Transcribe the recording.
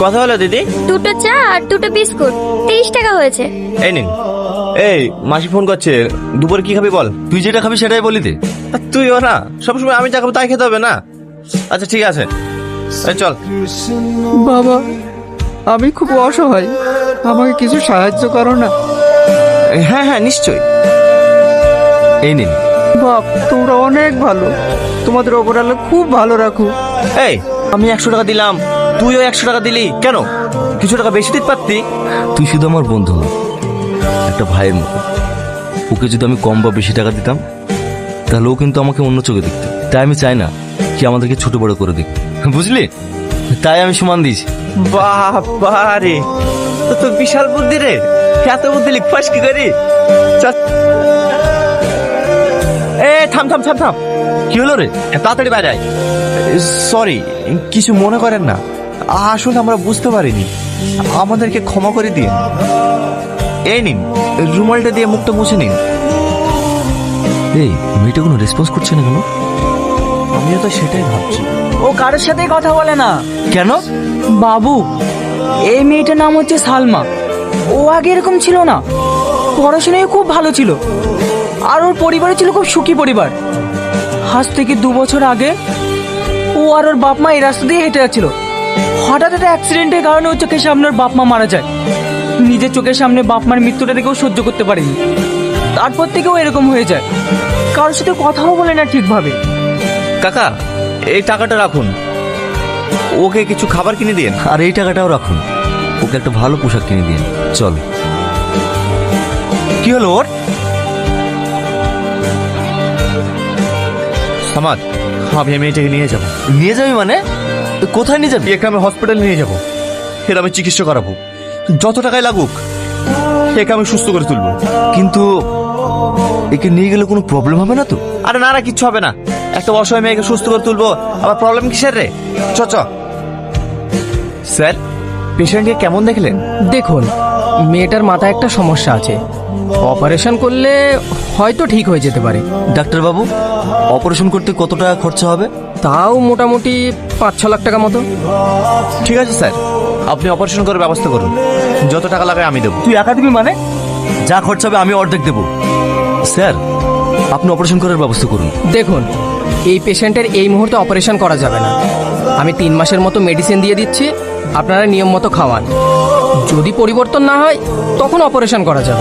কথা হলো দিদি? দুটো চা আর দুটো বিস্কুট 30 টাকা হয়েছে। এই নিন। এই মাসি ফোন করছে, দুপুরে কি খাবি বল? তুই যেটা খাবি সেটাই বলি দে। তুইও না, সবসময় আমি যা খাবো তাই খেতে হবে না? আচ্ছা ঠিক আছে, এই চল। বাবা, আমি খুব অসহায়, আমাকে কিছু সাহায্য করো না। হ্যাঁ হ্যাঁ নিশ্চয়ই। এই নিন। বাপ, তোমরা অনেক ভালো, তোমাদের ওপর আল্লাহ খুব ভালো রাখো। এই আমি 100 টাকা দিলাম, তুইও 100 টাকা দিলি কেন? কিছু টাকা বেশি দিতে পারতি। তুই শুধু আমার বন্ধু না, একটা ভাইয়ের মতো। ওকে যদি আমি কম বা বেশি টাকা দিতাম তাহলে ও কিন্তু আমাকে অন্য চোখে দেখত। তাই আমি চাই না কি আমাদেরকে ছোট বড় করে দেখ, বুঝলি? তাই আমি সমান দিয়েছি। বাবা রে, তো বিশাল বুদ্ধি রে, এত বুদ্ধি লিখফাস কি করি? এ থাম থাম থাম থাম। কি হলো রে? তাড়াতাড়ি বাইরে আয়। সরি, কিছু মনে করেন না, আসলে আমরা বুঝতে পারিনি, আমাদেরকে ক্ষমা করে দিন। এই নিন, রুমালটা দিয়ে মুখটা মুছে নিন। এই মেয়েটা কোনো রেসপন্স করছে না কেন? আমিও তো সেটাই ভাবছি। ও কারোর সাথেই কথা বলে না। কেন? বাবু, এই মেয়েটার নাম হচ্ছে সালমা। ও আগে এরকম ছিল না, পড়াশোনায় খুব ভালো ছিল, আর ওর পরিবারে ছিল খুব সুখী পরিবার। আজ থেকে 2 বছর আগে ও আর ওর বাপ মা এই রাস্তা দিয়ে হেঁটে যাচ্ছিল। হঠাৎ একটা অ্যাক্সিডেন্টের কারণে ওর চোখের সামনে ওর বাপ মা মারা যায়। নিজের চোখের সামনে বাপ মার মৃত্যুটা দেখেও সহ্য করতে পারেনি। তারপর থেকেও এরকম হয়ে যায়, কারোর সাথে কথাও বলে না ঠিকভাবে। কাকা, এই টাকাটা রাখুন, ওকে কিছু খাবার কিনে দিন। আর এই টাকাটাও রাখুন, ওকে একটা ভালো পোশাক কিনে দিন। চল। কি হলো ওর? সামাদ, আমি মেয়েটাকে নিয়ে যাবো। নিয়ে যাবি মানে? কোথায় নিয়ে যাবি? একে আমি হসপিটালে নিয়ে যাবো, এর আমি চিকিৎসা করাবো, যত টাকাই লাগুক একে আমি সুস্থ করে তুলবো। কিন্তু একে নিয়ে গেলে কোনো প্রবলেম হবে না তো? আরে না না, কিচ্ছু হবে না, একটা অসহায় মেয়েকে সুস্থ করে তুলবো, আবার প্রবলেম কিসের রে? চ চ। স্যার, পেশেন্টকে কেমন দেখলেন? দেখুন, মেয়েটার মাথায় একটা সমস্যা আছে, অপারেশন করলে হয়তো ঠিক হয়ে যেতে পারে। ডাক্তারবাবু, অপারেশন করতে কত টাকা খরচা হবে? তাও মোটামুটি 5-6 লাখ টাকা মতো। ঠিক আছে স্যার, আপনি অপারেশন করার ব্যবস্থা করুন, যত টাকা লাগে আমি দেবো। তুই একা দিবি মানে? যা খরচা হবে আমি অর্ধেক দেবো। স্যার, আপনি অপারেশন করার ব্যবস্থা করুন। দেখুন, এই পেশেন্টের এই মুহূর্তে অপারেশন করা যাবে না। আমি 3 মাসের মতো মেডিসিন দিয়ে দিচ্ছি, আপনারা নিয়ম মতো খাওয়ান। যদি পরিবর্তন না হয় তখন অপারেশন করা যাবে।